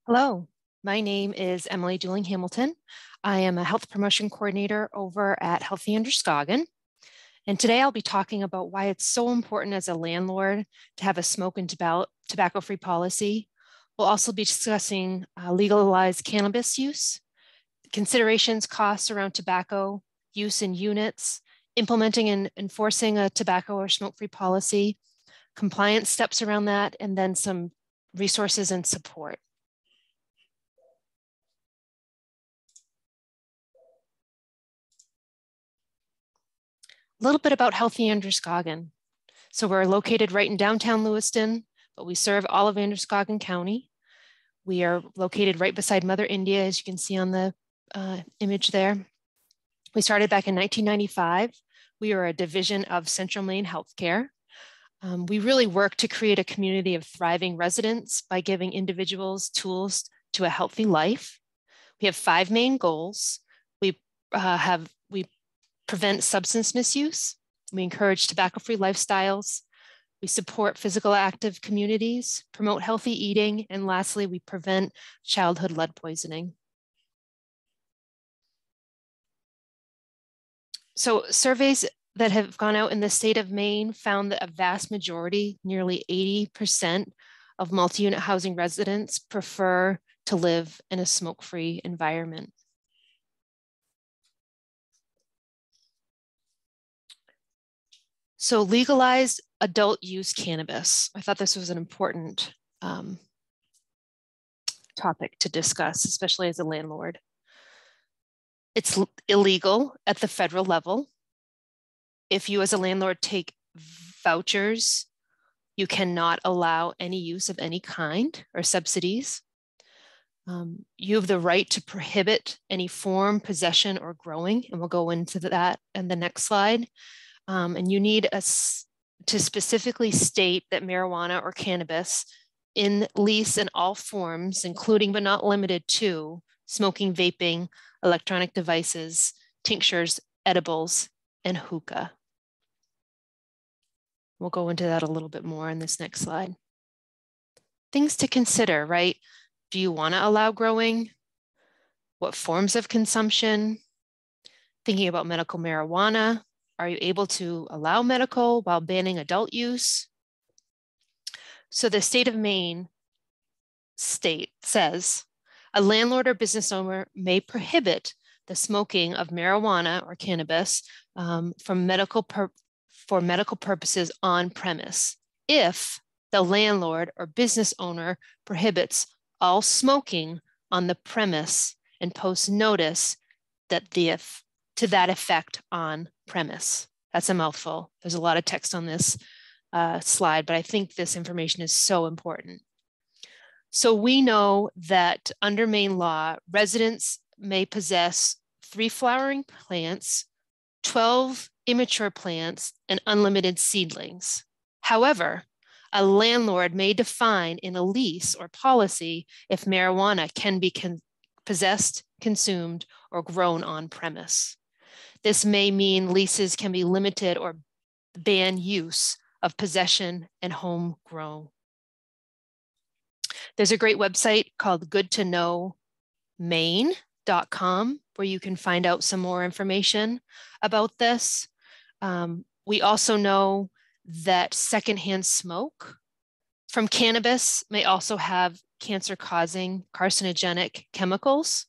Hello, my name is Emily Dooling Hamilton. I am a health promotion coordinator over at Healthy Androscoggin. And today I'll be talking about why it's so important as a landlord to have a smoke and tobacco-free policy. We'll also be discussing legalized cannabis use, considerations, costs around tobacco use in units, implementing and enforcing a tobacco or smoke-free policy, compliance steps around that, and then some resources and support. A little bit about Healthy Androscoggin. So we're located right in downtown Lewiston, but we serve all of Androscoggin County. We are located right beside Mother India, as you can see on the image there. We started back in 1995. We are a division of Central Maine Healthcare. We really work to create a community of thriving residents by giving individuals tools to a healthy life. We have 5 main goals. We prevent substance misuse. We encourage tobacco-free lifestyles. We support physical active communities, promote healthy eating, and lastly, we prevent childhood lead poisoning. So surveys that have gone out in the state of Maine found that a vast majority, nearly 80% of multi-unit housing residents prefer to live in a smoke-free environment. So legalized adult use cannabis. I thought this was an important topic to discuss, especially as a landlord. It's illegal at the federal level. If you as a landlord take vouchers, you cannot allow any use of any kind or subsidies. You have the right to prohibit any form, possession, or growing, and we'll go into that in the next slide. And you need to specifically state that marijuana or cannabis in lease in all forms, including but not limited to smoking, vaping, electronic devices, tinctures, edibles, and hookah. We'll go into that a little bit more in this next slide. Things to consider, right? Do you want to allow growing? What forms of consumption? Thinking about medical marijuana. Are you able to allow medical while banning adult use? So the state of Maine says, a landlord or business owner may prohibit the smoking of marijuana or cannabis for medical purposes on premise if the landlord or business owner prohibits all smoking on the premise and posts notice that to that effect on premise. That's a mouthful. There's a lot of text on this slide, but I think this information is so important. So we know that under Maine law, residents may possess 3 flowering plants, 12 immature plants, and unlimited seedlings. However, a landlord may define in a lease or policy if marijuana can be possessed, consumed, or grown on premise. This may mean leases can be limited or ban use of possession and homegrown. There's a great website called goodtoknowmaine.com where you can find out some more information about this. We also know that secondhand smoke from cannabis may also have cancer-causing carcinogenic chemicals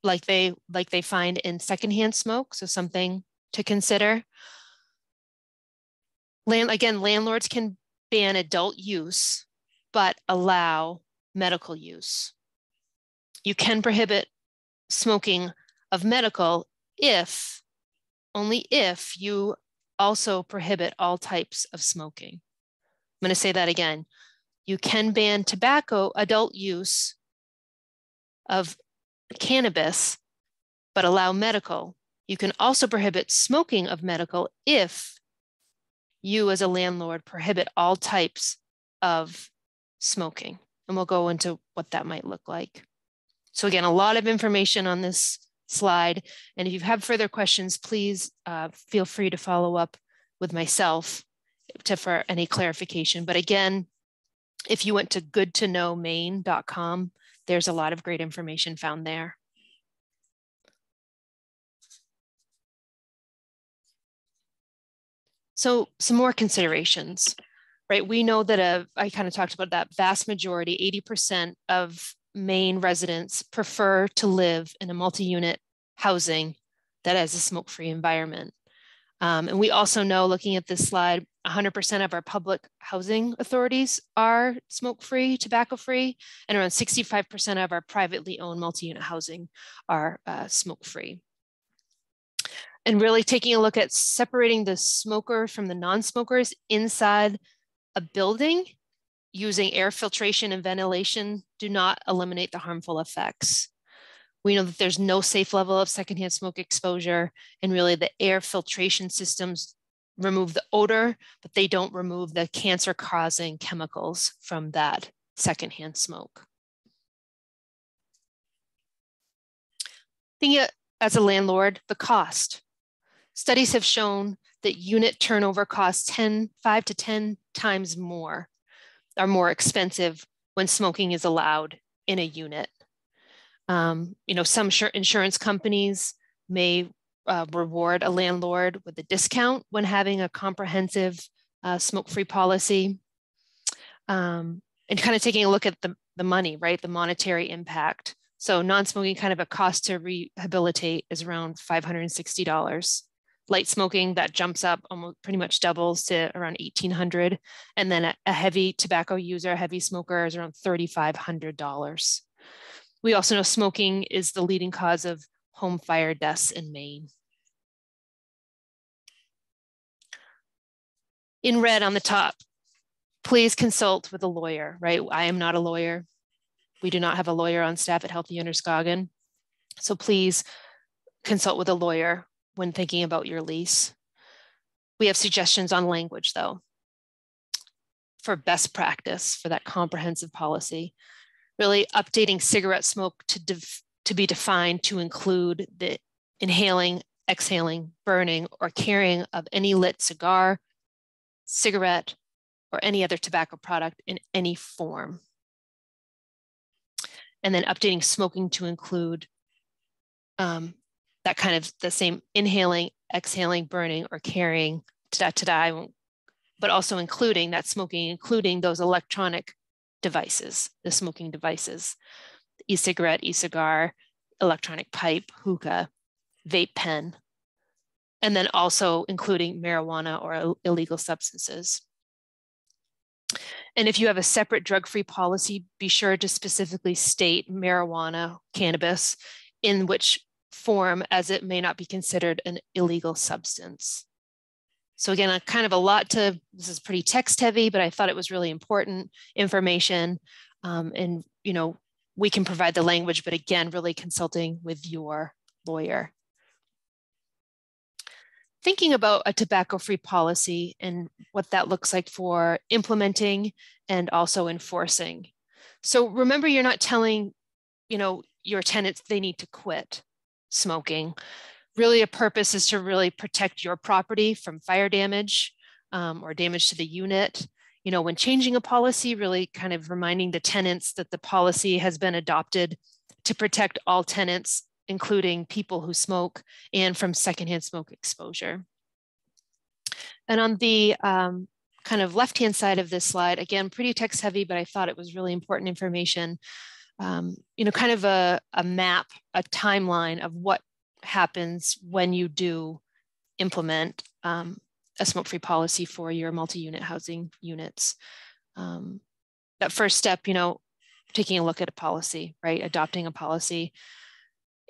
like they find in secondhand smoke, so something to consider. Landlords can ban adult use, but allow medical use. You can prohibit smoking of medical only if you also prohibit all types of smoking. I'm going to say that again. You can ban tobacco adult use of cannabis, but allow medical. You can also prohibit smoking of medical if you as a landlord prohibit all types of smoking. And we'll go into what that might look like. So again, a lot of information on this slide. And if you have further questions, please feel free to follow up with myself for any clarification. But again, if you went to goodtoknowmaine.com, there's a lot of great information found there. So some more considerations, right? We know that I kind of talked about that vast majority, 80% of Maine residents prefer to live in a multi-unit housing that has a smoke-free environment. And we also know, looking at this slide, 100% of our public housing authorities are smoke-free, tobacco-free, and around 65% of our privately owned multi-unit housing are smoke-free. And really taking a look at separating the smoker from the non-smokers inside a building using air filtration and ventilation do not eliminate the harmful effects. We know that there's no safe level of secondhand smoke exposure, and really the air filtration systems remove the odor, but they don't remove the cancer-causing chemicals from that secondhand smoke. Thinking as a landlord, the cost. Studies have shown that unit turnover costs 5 to 10 times more, are more expensive when smoking is allowed in a unit. Some insurance companies may reward a landlord with a discount when having a comprehensive smoke-free policy. And kind of taking a look at the money, right? The monetary impact. So non-smoking, kind of a cost to rehabilitate is around $560. Light smoking, that jumps up, almost pretty much doubles to around $1,800. And then a heavy tobacco user, a heavy smoker, is around $3,500. We also know smoking is the leading cause of home fire deaths in Maine. In red on the top, please consult with a lawyer, right? I am not a lawyer. We do not have a lawyer on staff at Healthy Androscoggin. So please consult with a lawyer when thinking about your lease. We have suggestions on language, though, for best practice for that comprehensive policy. Really updating cigarette smoke to be defined to include the inhaling, exhaling, burning, or carrying of any lit cigar, cigarette, or any other tobacco product in any form. And then updating smoking to include that kind of the same inhaling, exhaling, burning, or carrying, but also including that smoking, including those electronic devices, the smoking devices, e-cigarette, e-cigar, electronic pipe, hookah, vape pen, and then also including marijuana or illegal substances. And if you have a separate drug-free policy, be sure to specifically state marijuana, cannabis, in which form, as it may not be considered an illegal substance. So again, kind of a lot this is pretty text heavy, but I thought it was really important information. And, we can provide the language, but again, really consulting with your lawyer. Thinking about a tobacco-free policy and what that looks like for implementing and also enforcing. So remember, you're not telling, your tenants they need to quit smoking. Really, a purpose is to really protect your property from fire damage or damage to the unit. When changing a policy, really kind of reminding the tenants that the policy has been adopted to protect all tenants, including people who smoke, and from secondhand smoke exposure. And on the kind of left-hand side of this slide, again, pretty text heavy, but I thought it was really important information. Kind of a map, a timeline of what happens when you do implement a smoke-free policy for your multi-unit housing units. That first step, taking a look at a policy, right? Adopting a policy.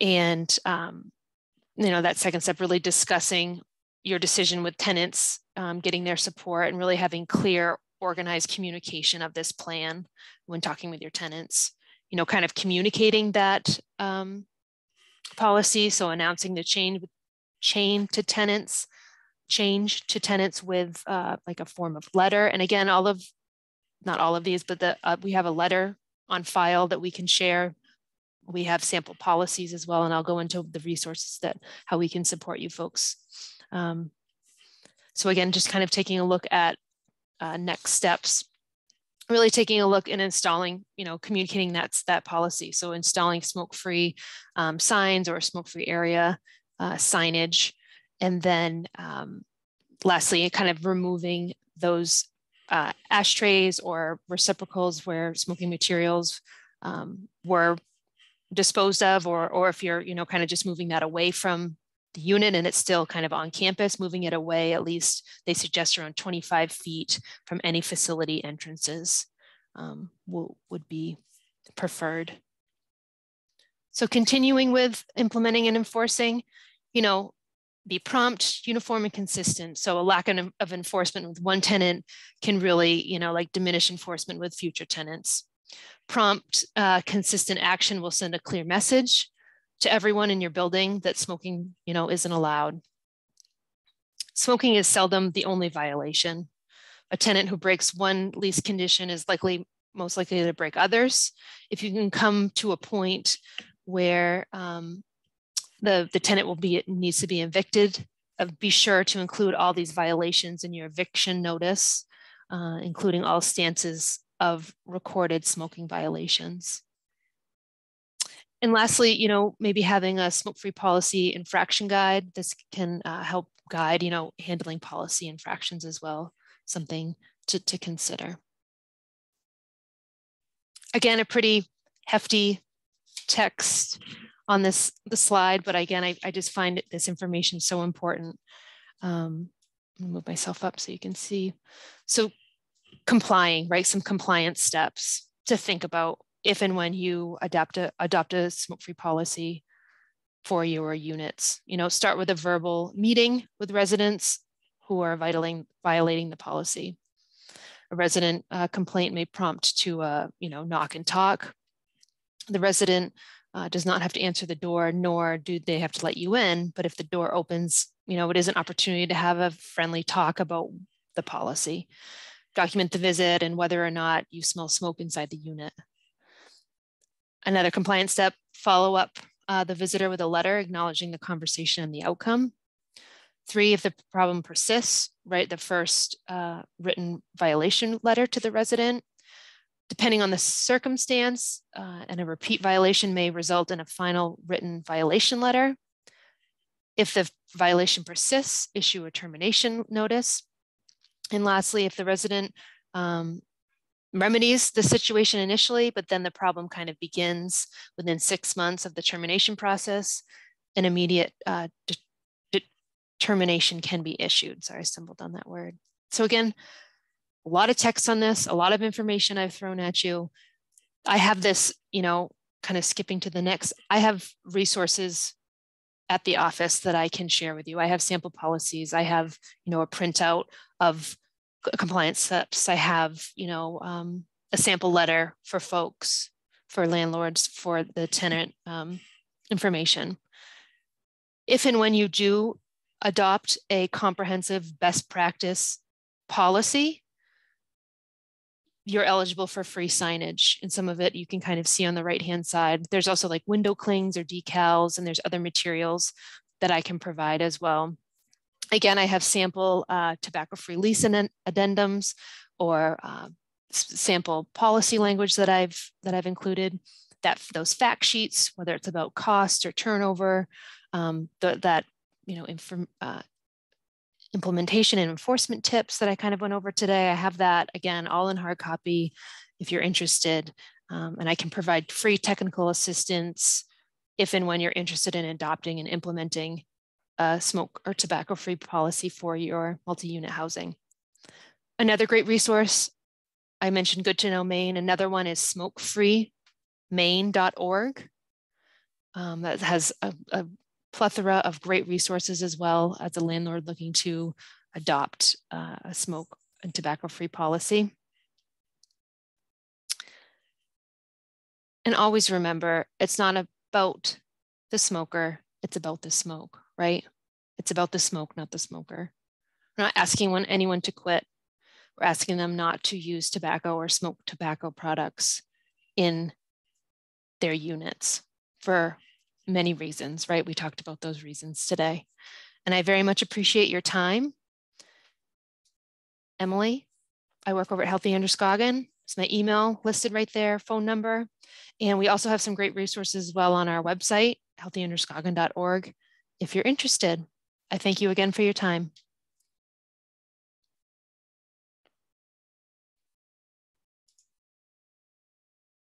And, that second step, really discussing your decision with tenants, getting their support, and really having clear, organized communication of this plan when talking with your tenants. Kind of communicating that policy. So announcing the change to tenants with like a form of letter. And again, not all of these, but we have a letter on file that we can share. We have sample policies as well, and I'll go into the resources how we can support you folks. So again, just kind of taking a look at next steps. really taking a look and installing, communicating that policy. So installing smoke-free signs or smoke-free area signage. And then lastly, kind of removing those ashtrays or receptacles where smoking materials were disposed of, or if you're, kind of just moving that away from the unit and it's still kind of on campus, moving it away, at least they suggest around 25 feet from any facility entrances would be preferred. So continuing with implementing and enforcing, be prompt, uniform, and consistent. So a lack of enforcement with one tenant can really, like diminish enforcement with future tenants. Prompt, consistent action will send a clear message to everyone in your building that smoking, isn't allowed. Smoking is seldom the only violation. A tenant who breaks one lease condition is most likely to break others. If you can come to a point where the tenant needs to be evicted, be sure to include all these violations in your eviction notice, including all stances of recorded smoking violations. And lastly, maybe having a smoke-free policy infraction guide. This can help guide, handling policy infractions as well, something to consider. Again, a pretty hefty text on the slide, but again, I just find this information so important. I'm gonna move myself up so you can see. So complying, right? Some compliance steps to think about if and when you adopt a smoke-free policy for your units. Start with a verbal meeting with residents who are violating the policy. A resident complaint may prompt to knock and talk. The resident does not have to answer the door, nor do they have to let you in. But if the door opens, it is an opportunity to have a friendly talk about the policy. Document the visit and whether or not you smell smoke inside the unit. Another compliance step, follow up the visitor with a letter acknowledging the conversation and the outcome. 3, if the problem persists, write the first written violation letter to the resident. Depending on the circumstance, and a repeat violation may result in a final written violation letter. If the violation persists, issue a termination notice. And lastly, if the resident remedies the situation initially, but then the problem kind of begins within 6 months of the termination process, an immediate termination can be issued. Sorry, I stumbled on that word. So again, a lot of text on this, a lot of information I've thrown at you. I have this, kind of skipping to the next. I have resources at the office that I can share with you. I have sample policies. I have, a printout of compliance steps. I have, a sample letter for folks, for landlords, for the tenant information. If and when you do adopt a comprehensive best practice policy, you're eligible for free signage. And some of it you can kind of see on the right-hand side. There's also like window clings or decals, and there's other materials that I can provide as well. Again, I have sample tobacco-free lease addendums or sample policy language that I've included. Those fact sheets, whether it's about cost or turnover, implementation and enforcement tips that I kind of went over today. I have that, again, all in hard copy if you're interested. And I can provide free technical assistance if and when you're interested in adopting and implementing a smoke or tobacco-free policy for your multi-unit housing. Another great resource, I mentioned Good to Know Maine. Another one is smokefreemaine.org. That has a plethora of great resources as well as a landlord looking to adopt a smoke and tobacco-free policy. And always remember, it's not about the smoker, it's about the smoke, right? It's about the smoke, not the smoker. We're not asking anyone to quit. We're asking them not to use tobacco or smoke tobacco products in their units for many reasons, right? We talked about those reasons today. And I very much appreciate your time. Emily, I work over at Healthy Androscoggin. It's my email listed right there, phone number. And we also have some great resources as well on our website, healthyandroscoggin.org. If you're interested, I thank you again for your time.